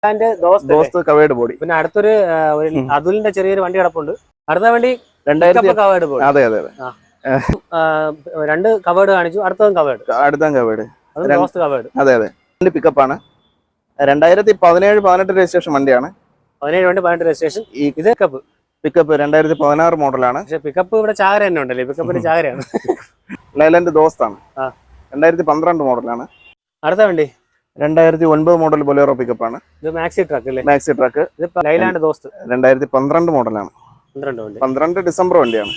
ദോസ്ത് covered body. പിന്നെ അടുത്തൊരു അതുലിന്റെ ചെറിയൊരു വണ്ടി കിടപ്പുണ്ട്. അടുത്ത വണ്ടി 2000 കവേർഡ് ബോഡി. അതെ അതെ അതെ. രണ്ട് കവേർഡ് കാണിച്ചു, അടുത്തതും കവേർഡ്. കവേർഡ്. ദോസ്ത് കവേർഡ്. അതെ അതെ. പിക്കപ്പാണ്. 2017-18 രജിസ്ട്രേഷൻ വണ്ടിയാണ്. 17-18 രജിസ്ട്രേഷൻ. ഇത് പിക്കപ്പ് 2016 മോഡലാണ്. പക്ഷെ പിക്കപ്പ് ഇവിടെ ചാകര തന്നെ ഉണ്ടല്ലേ, പിക്കപ്പിന് ചാകരയാണ്. ലൈലാൻഡ് ദോസ്താണ്. 2012 മോഡലാണ്. അടുത്ത വണ്ടി 2009 മോഡൽ ബൊലേറോ പിക്കപ്പാണ്. ഇത് മാക്സി ട്രക്ക് അല്ലേ? Maxi truck. ഇത് ലൈലാൻഡ് ദോസ്ത് 2012 മോഡലാണ്. 12 ഡിസംബർ വണ്ടിയാണ്.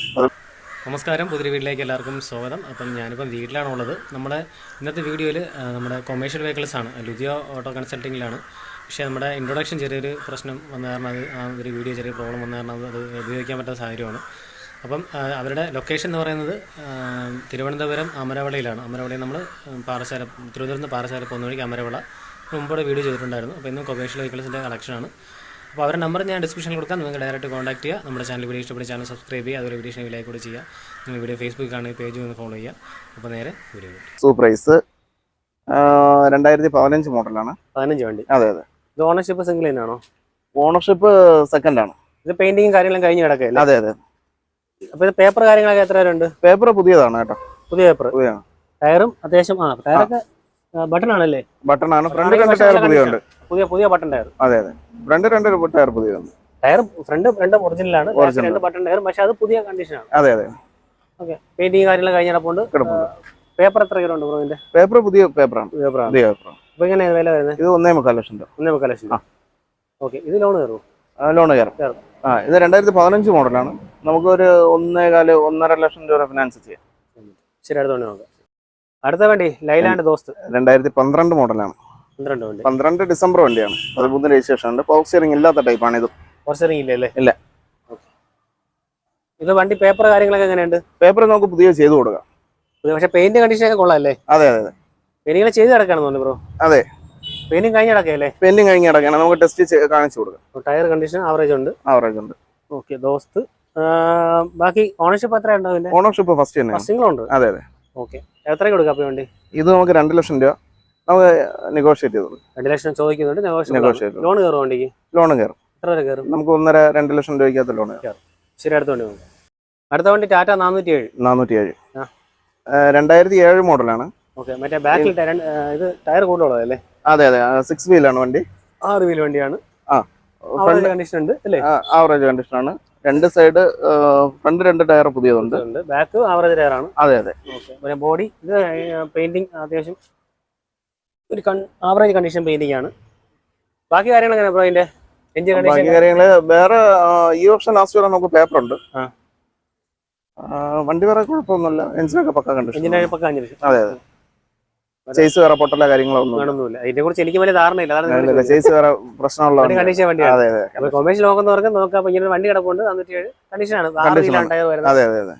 നമസ്കാരം, പുതിയ വീട്ടിലേക്ക് എല്ലാവർക്കും സ്വാഗതം. അപ്പം ഞാനിപ്പം വീട്ടിലാണുള്ളത്. നമ്മുടെ ഇന്നത്തെ വീഡിയോയിൽ നമ്മുടെ കൊമേഴ്ഷ്യൽ വെഹിക്കിൾസ് ആണ്, ലുധിയ ഓട്ടോ കൺസൾട്ടിങ്ങിലാണ്. പക്ഷേ നമ്മുടെ ഇൻട്രൊഡക്ഷൻ ചെറിയൊരു പ്രശ്നം വന്ന കാരണം ഒരു വീഡിയോ ചെറിയ പ്രോബ്ലം വന്ന കാരണം അത് ഉപയോഗിക്കാൻ പറ്റാത്ത സാഹചര്യമാണ്. അപ്പം അവരുടെ ലൊക്കേഷൻ എന്ന് പറയുന്നത് തിരുവനന്തപുരം അമരവളയിലാണ്. അമരവളയിൽ നമ്മൾ തിരുവനന്തപുരത്ത് നിന്ന് പാറശാല പോകുന്ന വഴിക്ക് അമരവള മുമ്പോടെ വീഡിയോ ചെയ്തിട്ടുണ്ടായിരുന്നു. അപ്പോൾ ഇന്ന് കൊമേഴ്ഷ്യൽ വെഹിക്കിൾസിൻ്റെ കളക്ഷനാണ്. അപ്പോൾ അവരുടെ നമ്പർ ഞാൻ ഡിസ്ക്രിപ്ഷനിൽ കൊടുക്കാം, നിങ്ങൾക്ക് ഡയറക്റ്റ് കോൺടാക്ട് ചെയ്യുക. നമ്മുടെ ചാനൽ വീഡിയോ ഇഷ്ടപ്പെട്ട ചാനൽ സബ്സ്ക്രൈബ് ചെയ്യുക, അതുപോലെ വീഡിയോ ലൈക്ക് കൂടി ചെയ്യുക. നിങ്ങൾ വീഡിയോ ഫേസ്ബുക്കിൽ കാണുന്ന പേജ് ഒന്ന് ഫോളോ ചെയ്യുക. അപ്പോൾ നേരെ വീഡിയോ. സൂപ്രൈസ് 2015 മോഡലാണ്. 15 വണ്ടി. അതെ അതെ. ഇത് ഓണർഷിപ്പ് സിംഗിൾ ആണോ? ഓണർഷിപ്പ് സെക്കൻഡ് ആണ്. ഇത് പെയിന്റിങ്ങും കാര്യങ്ങളും കഴിഞ്ഞ് കിടക്കല്ലേ? അതെ അതെ. അപ്പോൾ ഇത് പേപ്പർ കാര്യങ്ങളൊക്കെ എത്ര ഉണ്ട്? പേപ്പർ പുതിയതാണ് കേട്ടോ. പുതിയ പേപ്പർ. ടയറും അത്യാവശ്യം ടയറൊക്കെ ബട്ടൺ ആണല്ലേ? ബട്ടൺ ആണ്. ഫ്രണ്ട് 2 ടയർ പുതിയുണ്ട്. പുതിയ ബട്ടൺ ടയർ. അതെ അതെ. ഫ്രണ്ട് 2 ടയർ പുതിയതാണ്. ടയർ ഫ്രണ്ട് ഒറിജിനൽ ആണ്. 2 ബട്ടൺ ടയർ, പക്ഷെ അത് പുതിയ കണ്ടീഷനാണ്. അതെ അതെ. ഓക്കെ. പെയിന്റിങ് കാര്യങ്ങളും കഴിഞ്ഞ കിടപ്പുണ്ട്. പേപ്പർ എത്ര കിലോണ്ട് ബ്രോ? ഇതിന്റെ പേപ്പർ പുതിയ പേപ്പറാണ്. അപ്പൊ എങ്ങനെയാണ് വില വരുന്നത്? ഇത് 1.25 ലക്ഷം രൂപ. 1.25 ലക്ഷം. ഓക്കെ. ഇത് ലോൺ കയറുമോ? ലോൺ കയറും. ഇത് 2015 മോഡലാണ്. നമുക്കൊരു 1.25-1.5 ലക്ഷം രൂപ ഫിനാൻസ് ചെയ്യാം. ശരി, അടുത്തോണ്ട് നോക്കാം. അടുത്ത വണ്ടി ലൈലാൻഡ് ദോസ്ത് 2012 മോഡലാണ്. 12 ഡിസംബർ വണ്ടിയാണ്. 13 രജിസ്ട്രേഷൻ ഉണ്ട്. പവർ സ്റ്റിയറിംഗ് ഇല്ലാത്ത ടൈപ്പാണ് ഇത്. പവർ സ്റ്റിയറിംഗ് ഇല്ലല്ലേ? ഇല്ല. ഇത് വണ്ടി പേപ്പർ കാര്യങ്ങളൊക്കെ എങ്ങനെയുണ്ട്? പേപ്പർ നമുക്ക് പുതിയ ചെയ്ത് കൊടുക്കാം. പക്ഷെ പെയിന്റ് കണ്ടീഷൻ ഒക്കെ കൊള്ളാല്ലേ? അതെ അതെ. പെയിന്റിങ് ചെയ്ത് കിടക്കാണെന്ന് ബ്രോ? അതെ. പെയിന്റിങ് കഴിഞ്ഞ് കിടക്കല്ലേ? പെയിന്റിങ് കഴിഞ്ഞ് കിടക്കണം. നമുക്ക് ടെസ്റ്റ് കാണിച്ചു കൊടുക്കാം. ടയർ കണ്ടീഷൻ ആവറേജ് ഉണ്ട്. ഓക്കെ. ദോസ്ത്. ബാക്കി ഓണർഷിപ്പ് എത്ര ഉണ്ടാവില്ല? ഓണർഷിപ്പ് ഫസ്റ്റ് തന്നെ. സിംഗിൾ ഉണ്ട്. അതെ അതെ. ഓക്കെ. എത്ര കൊടുക്കാം വേണ്ടി? ഇത് നമുക്ക് 2 ലക്ഷം രൂപ നമുക്ക് നെഗോഷിയേറ്റ് ചെയ്തു. 2 ലക്ഷം ചോദിക്കുന്നുണ്ട്. നെഗോഷിയേറ്റ്. ലോൺ കയറും വണ്ടിക്ക്? ലോൺ കയറും. എത്ര വരെ കയറും? നമുക്ക് 1.5-2 ലക്ഷം രൂപയ്ക്കകത്ത് ലോൺ കയറും. ശരി, അടുത്തോണ്ട് പോകും. അടുത്ത വണ്ടി ടാറ്റ 407. 2007 മോഡലാണ്. ഓക്കെ. മറ്റേ ബാക്കിൽ ഇത് ടയർ കൂടുതലുള്ളതല്ലേ? അതെ അതെ. 6 വീലാണ് വണ്ടി. 6 വീൽ വണ്ടിയാണ്. കണ്ടീഷൻ ഉണ്ട് അല്ലേ? ആവറേജ് കണ്ടീഷൻ ആണ്. 2 സൈഡ് ഫ്രണ്ട് 2 ടയർ പുതിയതുണ്ട്. ബാക്ക് ആവറേജ് ടയർ ആണ്. അതെ അതെ. പിന്നെ ബോഡി ഇത് പെയിന്റിങ് അത്യാവശ്യം ഒരു ആവറേജ് കണ്ടീഷൻ പെയിന്റിംഗ് ആണ്. ബാക്കി കാര്യങ്ങൾ എങ്ങനെ ബ്രോ? അതിന്റെ എഞ്ചിൻ കണ്ടീഷൻ ബാക്കി കാര്യങ്ങള് വേറെ ഈ ഓപ്ഷൻ ലാസ്റ്റ് വരെ നമുക്ക് പേപ്പർ ഉണ്ട്. വണ്ടി വേറെ കുഴപ്പമൊന്നുമില്ല. എഞ്ചിനൊക്കെ പക്ക കണ്ടീഷൻ. അതെ അതെ. ചേസ് വേറെ പൊട്ടല കാര്യങ്ങളൊന്നുമില്ല. ഇതിനെ കുറിച്ച് എനിക്ക് വലിയ ധാരണയില്ല. ചേസ് വേറെ പ്രശ്നമുള്ള കണ്ടീഷൻ വണ്ടിയാണ്. കൊമേഴ്ഷ്യൽ നോക്കുന്നവർക്ക് നോക്കാം. ഇങ്ങനെ വണ്ടി കിടപ്പുണ്ട്. 97 കണ്ടീഷനാണ്. അതെ അതെ അതെ.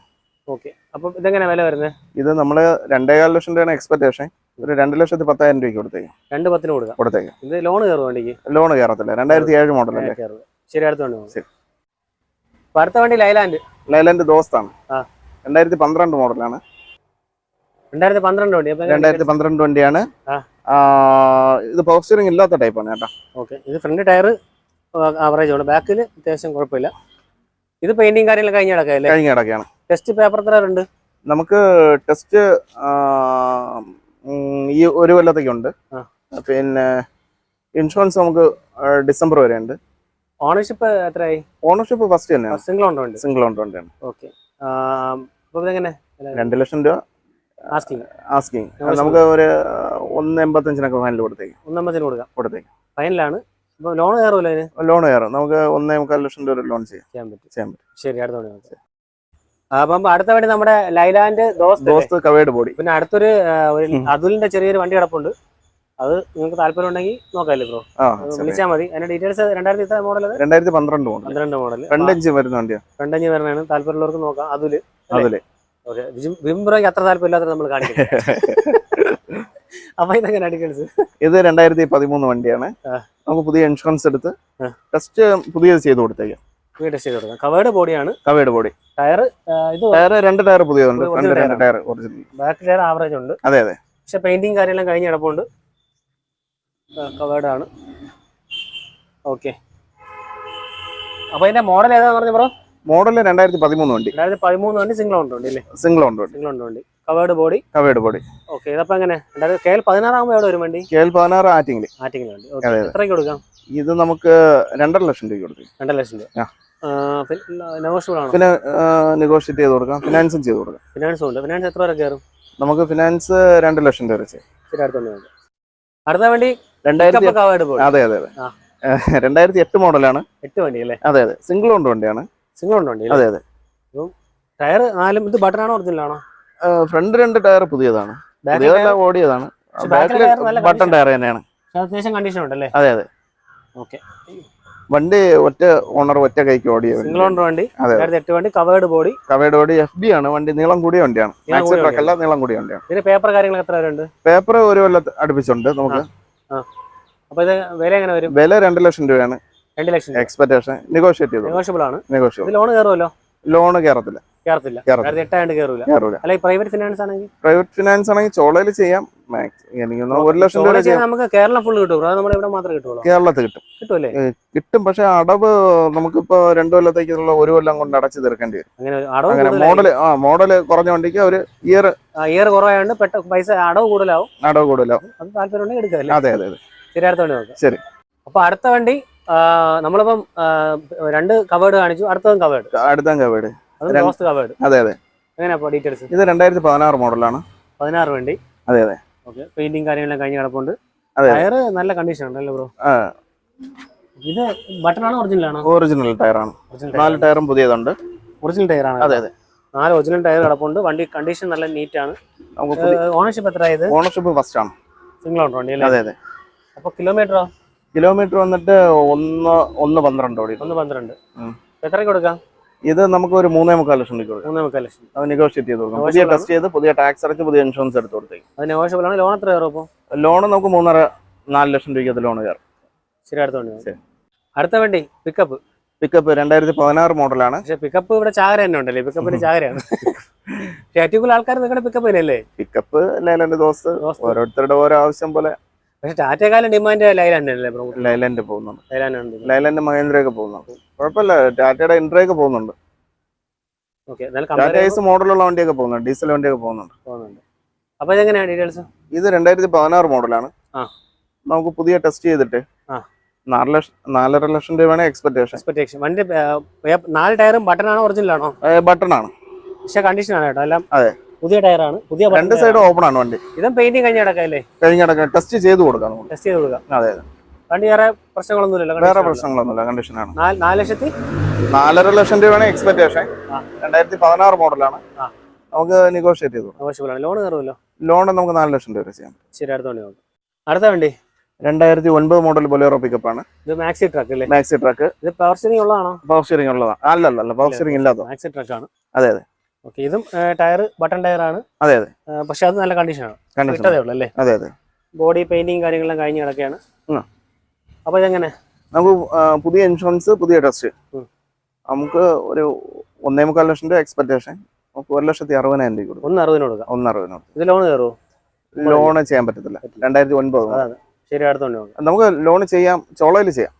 ഓക്കെ. അപ്പൊ ഇതെങ്ങനെ വില വരുന്നത്? ഇത് നമ്മള് 2.25 ലക്ഷം രൂപയാണ് എക്സ്പെക്ടേഷൻ. ഒരു 2,10,000 രൂപയ്ക്ക് കൊടുത്തേക്കും. 2.10 കൊടുത്തേക്കും. ഇത് ലോൺ കയറും വണ്ടിക്ക്? ലോൺ കയറത്തില്ല. 2007 മോഡൽ അല്ലേ? ശരി, അടുത്തോണ്ട്. അടുത്ത വണ്ടി ലൈലാൻഡ് ദോസ്താണ്. 2012 മോഡലാണ്. 2012 വണ്ടി. 2012 വണ്ടിയാണ്. ഇത് പവർ സ്റ്റിയറിംഗ് ഇല്ലാത്ത ടൈപ്പാണ് കേട്ടോ. ഓക്കെ. ഇത് ഫ്രണ്ട് ടയർ ആവറേജ് ആണ്. ബാക്കിൽ അത്യാവശ്യം കുഴപ്പമില്ല. ഇത് പെയിന്റിങ് കാര്യങ്ങൾ കഴിഞ്ഞ് കിടക്കുകയാണ്. ടെസ്റ്റ് പേപ്പർ എത്ര ഉണ്ട്? നമുക്ക് ടെസ്റ്റ് ഈ 1 കൊല്ലത്തേക്കുണ്ട്. പിന്നെ ഇൻഷുറൻസ് നമുക്ക് ഡിസംബർ വരെ ഉണ്ട്. ഓണർഷിപ്പ് എത്രയായി? ഓണർഷിപ്പ് ഫസ്റ്റ് തന്നെ. സിംഗിൾ ഓണർ വണ്ടിയാണ്. ഓക്കെ. 2 ലക്ഷം രൂപ ആസ്കിങ്. നമുക്ക് ഒരു 1.85 ഫൈനൽ കൊടുത്തേക്കും. 1.85 കൊടുത്തേക്കും. ഫൈനലാണ്. ലോൺ കയറുമല്ലോ അതിന്? ലോൺ കയറും. നമുക്ക് 1.25 ലക്ഷം രൂപ ലോൺ ചെയ്യാൻ പറ്റും. ശരി, അടുത്തോണ്ട്. അപ്പം അടുത്ത വണ്ടി നമ്മുടെ ലൈലാൻഡ് ദോസ്ത് കവേർഡ് ബോഡി. പിന്നെ അടുത്തൊരു അതുലിന്റെ ചെറിയൊരു വണ്ടി കിടപ്പുണ്ട്. അത് നിങ്ങൾക്ക് താല്പര്യം ഉണ്ടെങ്കിൽ നോക്കാമല്ലേ ബ്രോ? വിളിച്ചാൽ മതി. അതിന്റെ details 2012 model. 2012 model. Front engine വരുന്ന വണ്ടിയാണ്. ഫ്രണ്ട് എഞ്ചിൻ വരുന്നതാണ്. താല്പര്യമുള്ളവർക്ക് നോക്കാം. അതുല്. ഓക്കെ. വിംബ്രോയ്ക്ക് അത്ര താല്പര്യം ഇല്ലാത്ത നമ്മൾ കാണിക്കുന്നത്. അപ്പൊ ഇതെങ്ങനെ ഡീറ്റെയിൽസ്? ഇത് 2013 വണ്ടിയാണ്. നമുക്ക് പുതിയ ഇൻഷുറൻസ് എടുത്ത് ടെസ്റ്റ് പുതിയത് ചെയ്ത് കൊടുത്തേക്കാം. കവേർഡ് ബോഡിയാണ്. കവേർഡ് ബോഡി. ടയർ 2 ടയർ പുതിയതുണ്ട്. Front 2 tyre original. Back tyre average ഉണ്ട്. അതെ അതെ. പക്ഷെ പെയിന്റിങ് കാര്യമെല്ലാം കഴിഞ്ഞ് കിടപ്പുണ്ട്. കവേർഡ് ആണ്. ഓക്കെ. അപ്പൊ ഇതിന്റെ മോഡൽ ഏതാന്ന് പറഞ്ഞു ബ്രോ? മോഡൽ 2013 വണ്ടി. 2013 വണ്ടി സിംഗിൾ ഓണർ വണ്ടി അല്ലേ? സിംഗിൾ ഓണർ വണ്ടി. Covered body. ഓക്കെ. ഇതപ്പോ എങ്ങനെ KL16 ആകുമ്പോൾ എവിടെ വരും വണ്ടി? KL16 ആറ്റിങ്ങിൽ വണ്ടി. എത്രയ്ക്ക് കൊടുക്കാം? ഇത് നമുക്ക് 2.5 ലക്ഷം രൂപ കൊടുക്കും. 2 ലക്ഷം രൂപ. നെഗോഷ്യബിൾ ആണോ? പിന്നെ നെഗോഷിയേറ്റ് ചെയ്ത് കൊടുക്കാം, ഫിനാൻസും ചെയ്ത് കൊടുക്കാം. ഫിനാൻസും ഉണ്ട്. ഫിനാൻസ് എത്ര വരെ കയറും? നമുക്ക് ഫിനാൻസ് 2 ലക്ഷം രൂപ വരെ. അടുത്ത വണ്ടി 2008 അതെ 2008 മോഡലാണ്. 8 വണ്ടി അല്ലേ? അതെ സിംഗിൾ ഓണർ വണ്ടിയാണ്. അതെ ടയർ 4 ഇത് ബട്ടൺ ആണോ ഒറിജിനൽ ആണോ? ഫ്രണ്ട് 2 ടയർ പുതിയതാണ്, ഓടിയതാണ്. ബട്ടൺ ടയർ തന്നെയാണ്. അത്യാവശ്യം കണ്ടീഷൻ ഉണ്ടല്ലേ? അതെ ഓക്കെ. വണ്ടി ഒറ്റ ഓണർ ഒറ്റ കൈക്ക് ഓടിയ സിംഗിൾ ഓണർ വണ്ടി. 2008 വണ്ടി. കവേർഡ് ബോഡി FB ആണ് വണ്ടി. നീളം കൂടിയ വണ്ടിയാണ്. മാക്സി ട്രക്ക് അല്ല, നീളം കൂടിയ വണ്ടിയാണ്. ഇതിന് പേപ്പർ കാര്യങ്ങളൊക്കെ എത്ര വരെയുണ്ട്? പേപ്പർ 1 കൊല്ലം അടുപ്പിച്ചുണ്ട് നമുക്ക്. അപ്പൊ ഇത് വില എങ്ങനെ വരും? വില 2 ലക്ഷം രൂപയാണ്. 2 ലക്ഷം എക്സ്പെക്ടേഷൻ നെഗോഷ്യബിൾ ആണ്. ലോൺ കയറുമല്ലോ? ലോൺ കയറത്തില്ല. 2008 ആയതുകൊണ്ട് കയറൂല. അല്ലെ പ്രൈവറ്റ് ഫിനാൻസ് ആണെങ്കിൽ ചോളയിൽ ചെയ്യാം. 1 ലക്ഷം രൂപ നമുക്ക് കേരളം ഫുൾ കിട്ടും. അത് നമ്മുടെ ഇവിടെ മാത്രമേ കിട്ടുള്ളൂ. കേരളത്തിൽ കിട്ടും. കിട്ടും. പക്ഷെ അടവ് നമുക്കിപ്പോ 2 കൊല്ലത്തേക്കുള്ള 1 കൊല്ലം കൊണ്ട് അടച്ചു തീർക്കേണ്ടി വരും. അങ്ങനെ മോഡല് കുറഞ്ഞ വണ്ടിക്ക് ഒരു ഇയർ കുറവായതുകൊണ്ട് പൈസ അടവ് കൂടുതലാവും. അത് താല്പര്യം എടുക്കാം. അതെ ശരി. അടുത്ത വണ്ടി നോക്കാം. ശരി. അപ്പൊ അടുത്ത വണ്ടി നമ്മളിപ്പം 2 കവേർഡ് കാണിച്ചു. അടുത്ത കവേർഡ്. അതെ എങ്ങനെയാ ഡീറ്റെയിൽസ്? ഇത് 2016 മോഡലാണ്. 16 വണ്ടി. അതെ ഓക്കെ. പെയിന്റിങ് കാര്യങ്ങളെല്ലാം കഴിഞ്ഞ് കിടപ്പുണ്ട്. ടയർ നല്ല കണ്ടീഷൻ ഉണ്ടല്ലോ ബ്രോ? ഇത് ബട്ടൺ ആണോ ഒറിജിനൽ ആണോ? ഒറിജിനൽ ടയറാണ്. 4 ടയറും പുതിയതുണ്ട്. ഒറിജിനൽ ടയറാണ്. അതെ 4 ഒറിജിനൽ ടയർ കിടപ്പുണ്ട്. വണ്ടി കണ്ടീഷൻ നല്ല നീറ്റ് ആണ്. ഓണർഷിപ്പ് എത്രയായത്? ഓണർഷിപ്പ് ഫസ്റ്റ് ആണ്. സിംഗിൾ ഓണർ വണ്ടി അല്ലേ? അതെ. അപ്പൊ കിലോമീറ്റർ വന്നിട്ട് 1.12 ഓടി. 1.12. എത്രയ്ക്ക് കൊടുക്കാം? ഇത് നമുക്ക് ഒരു 3.25 ലക്ഷം രൂപ. 3.25 ലക്ഷം. അത് നെഗോഷിയേറ്റ് ചെയ്ത് കൊടുക്കാം. പുതിയ ടെസ്റ്റ് ചെയ്ത് പുതിയ ടാക്സ് അടച്ച് പുതിയ ഇൻഷുറൻസ് എടുത്ത് കൊടുത്തേക്കും. അത് നെഗോഷ്യബിൾ ആണ്. ലോൺ എത്ര കയറും? അപ്പോൾ ലോൺ നമുക്ക് 3.5-4 ലക്ഷം രൂപയ്ക്ക് ലോൺ കയറും. ശരി. അടുത്ത വണ്ടി പിക്കപ്പ് 2016 മോഡലാണ്. പക്ഷെ പിക്കപ്പ് ഇവിടെ ചാകര തന്നെ ഉണ്ടല്ലേ? പിക്കപ്പിന് ചാകരയാണ്. ഏറ്റവും കൂടുതൽ ആൾക്കാർ നിൽക്കുന്ന പിക്കപ്പ് തന്നെയല്ലേ? പിക്കപ്പ് ലൈലൻഡ് ദോസ്ത് ഓരോരുത്തരുടെ ഓരോ ആവശ്യം പോലെ. പക്ഷെ ടാറ്റയെക്കാളും ഡിമാൻഡ് ലൈലാൻഡ് അല്ലേ? ലൈലൻഡ് പോകുന്നുണ്ട്. ലൈലൻഡ് മഹേന്ദ്രയൊക്കെ പോകുന്നുണ്ട്. കുഴപ്പമില്ല. ടാറ്റയുടെ ഇൻട്രയൊക്കെ പോകുന്നുണ്ട്. ടാറ്റ മോഡലുള്ള വണ്ടിയൊക്കെ പോകുന്നുണ്ട്. ഡീസൽ വണ്ടിയൊക്കെ പോകുന്നുണ്ട്. അപ്പൊ ഇതെങ്ങനെയാണ് ഡീറ്റെയിൽസ്? ഇത് 2016 മോഡലാണ്. നമുക്ക് പുതിയ ടെസ്റ്റ് ചെയ്തിട്ട് 4.5 ലക്ഷം രൂപയാണ് എക്സ്പെക്ടേഷൻ. വണ്ടി 4 ടയറും ബട്ടൺ ആണോ ഒറിജിനൽ ആണോ? ബട്ടൺ ആണ്. പക്ഷെ കണ്ടീഷൻ ആണ് കേട്ടോ എല്ലാം. അതെ. പുതിയ ടയറാണ്. പുതിയ 2 സൈഡ് ഓപ്പൺ ആണ് വണ്ടി. ഇതും പെയിന്റിങ് കഴിഞ്ഞ കിടക്കല്ലേ? ടെസ്റ്റ് ചെയ്ത് കൊടുക്കാം. അതെ. വണ്ടി വേറെ പ്രശ്നങ്ങളൊന്നുമില്ല. വേറെ പ്രശ്നങ്ങളൊന്നുമില്ല. കണ്ടീഷനാണ്. 4.5 ലക്ഷം രൂപയാണ് എക്സ്പെക്ടേഷൻ. 2016 മോഡലാണ്. നമുക്ക് നെഗോഷിയേറ്റ് ചെയ്തു. ലോൺ കയറുമല്ലോ? ലോൺ നമുക്ക് 4 ലക്ഷം രൂപ ചെയ്യാം. ശരി. അടുത്ത വണ്ടി 2009 മോഡൽ ബൊലേറോ പിക്കപ്പ് ആണ്. ഇത് മാക്സി ട്രക്ക് അല്ലേ? Maxi truck. ഇത് പവർ സ്റ്റിയറിംഗ് ഉള്ളതാണോ? പവർ സ്റ്റിയറിംഗ് ഉള്ളതാണ്. അല്ല പവർ സ്റ്റിയറിംഗ് ഇല്ലാത്ത മാക്സി ട്രക്ക് ആണ്. അതെ. ഓക്കെ. ഇതും ടയർ ബട്ടൺ ടയർ ആണ്. അതെ. പക്ഷെ അത് നല്ല കണ്ടീഷനാണ്. അല്ലേ? അതെ. ബോഡി പെയിന്റിങ് കാര്യങ്ങളെല്ലാം കഴിഞ്ഞ് കിടക്കുകയാണ്. അപ്പൊ ഇതെങ്ങനെ? നമുക്ക് പുതിയ ഇൻഷുറൻസ് പുതിയ ടെസ്റ്റ്. നമുക്ക് ഒരു 1.25 ലക്ഷം രൂപ എക്സ്പെക്ടേഷൻ. 1,60,000 രൂപ കൊടുക്കും. 1.60 കൊടുക്കാം. 1.60. ഇത് ലോൺ കയറുമോ? ലോൺ ചെയ്യാൻ പറ്റത്തില്ല. 2009. ശരി. അടുത്തോണ്ട് നമുക്ക് ലോൺ ചെയ്യാം. ചോളയിൽ ചെയ്യാം.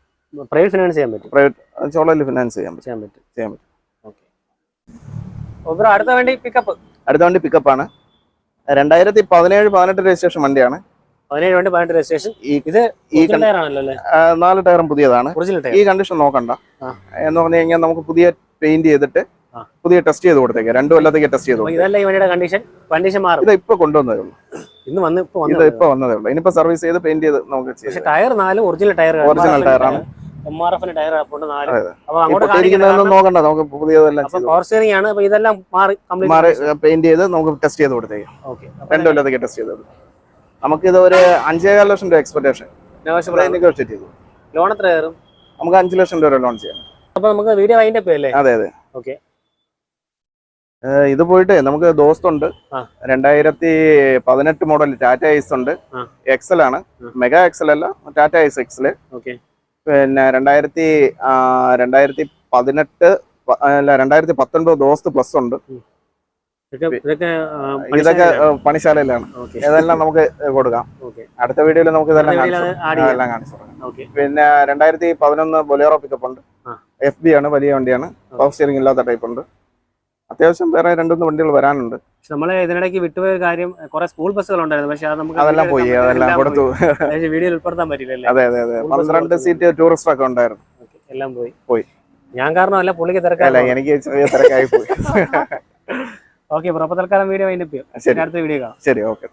പ്രൈവറ്റ് ഫിനാൻസ് ചെയ്യാൻ പറ്റും. ചോളയിൽ ഫിനാൻസ് ചെയ്യാൻ പറ്റും. ഓക്കെ. അടുത്ത വണ്ടി പിക്കപ്പ് ആണ്. 2017-18 രജിസ്ട്രേഷൻ വണ്ടിയാണ്. 17 വണ്ടി 18 രജിസ്ട്രേഷൻ. ഇത് ഈ ടയറാണല്ലോ? 4 ടയറും പുതിയതാണ്. ഈ കണ്ടീഷൻ നോക്കണ്ട എന്ന് പറഞ്ഞു കഴിഞ്ഞാൽ നമുക്ക് പുതിയ പെയിന്റ് ചെയ്തിട്ട് പുതിയ ടെസ്റ്റ് ചെയ്ത് കൊടുത്തേക്കാം. 2 കൊല്ലത്തേക്ക് ടെസ്റ്റ് ചെയ്ത് കൊടുക്കും. ഇതല്ല ഈ വണ്ടിയുടെ കണ്ടീഷൻ മാറും. ഇത് ഇപ്പൊ കൊണ്ടുവന്നതേ ഉള്ളൂ. ഇപ്പൊ വന്നതേ ഉള്ളൂ. ഇനിയിപ്പോ സർവീസ് ചെയ്ത് പെയിന്റ് ചെയ്ത് നമുക്ക് ടയർ 4 ഒറിജിനൽ ടയറാണ്. MRF ടയർ നോക്കണ്ട. നമുക്ക് പുതിയതെല്ലാം പവർ സ്റ്റിയറിംഗ് ആണ്. ഇതെല്ലാം മാറി പെയിന്റ് ചെയ്ത് നമുക്ക് ടെസ്റ്റ് ചെയ്ത് കൊടുത്തേക്കാം. 2 കൊല്ലത്തേക്ക് ടെസ്റ്റ് ചെയ്ത് നമുക്കിത് ഒരു 5.25 ലക്ഷം രൂപ എക്സ്പെക്ടേഷൻ. നെഗോഷിയേറ്റ് ചെയ്തു. ലോൺ എത്ര കയറും? നമുക്ക് 5 ലക്ഷം രൂപ ലോൺ ചെയ്യാം. അപ്പൊ നമുക്ക് വീഡിയോ വൈൻഡ് അപ്പ് അല്ലേ? അതെ. ഓക്കെ. ഇത് പോയിട്ട് നമുക്ക് ദോസ്തുണ്ട്. 2018 മോഡൽ ടാറ്റ ഐസ് ഉണ്ട്. എക്സൽ ആണ്. മെഗാ എക്സൽ അല്ല, ടാറ്റ ഐസ് എക്സൽ. പിന്നെ 2019 ദോസ്ത് പ്ലസ് ഉണ്ട്. ഇതൊക്കെ ഇതൊക്കെ പണിശാലയിലാണ്. ഇതെല്ലാം നമുക്ക് കൊടുക്കാം. അടുത്ത വീഡിയോയിൽ നമുക്ക് ഇതെല്ലാം കാണിച്ചു കൊടുക്കാം. പിന്നെ 2011 ബൊലേറോ പിക്കപ്പ് ഉണ്ട്. FB ആണ്, വലിയ വണ്ടിയാണ്. പവർ സ്റ്റിയറിംഗ് ഇല്ലാത്ത ടൈപ്പ് ഉണ്ട്. അത്യാവശ്യം വേറെ 2-3 വണ്ടികൾ വരാനുണ്ട്. നമ്മള് ഇതിനിടയ്ക്ക് വിട്ടുപോയ കാര്യം, കുറെ സ്കൂൾ ബസ്സുകൾ ഉണ്ടായിരുന്നു, പക്ഷെ അതെല്ലാം പോയി, അതെല്ലാം കൊടുത്തു. വീഡിയോയിൽ ഉൾപ്പെടുത്താൻ പറ്റില്ലല്ലേ? അതെ 12 സീറ്റ് ടൂറിസ്റ്റ് ഒക്കെ ഉണ്ടായിരുന്നു, എല്ലാം പോയി. ഞാൻ കാരണമല്ല, പുള്ളിക്ക് തിരക്കല്ല, എനിക്ക് ചെറിയ തിരക്കായി പോയി. ഓക്കെ ബ്രോ, അപ്പൊ തൽക്കാലം വീഡിയോ അതിന്റെ അടുത്ത വീഡിയോ കാണാം. ശരി, ഓക്കെ.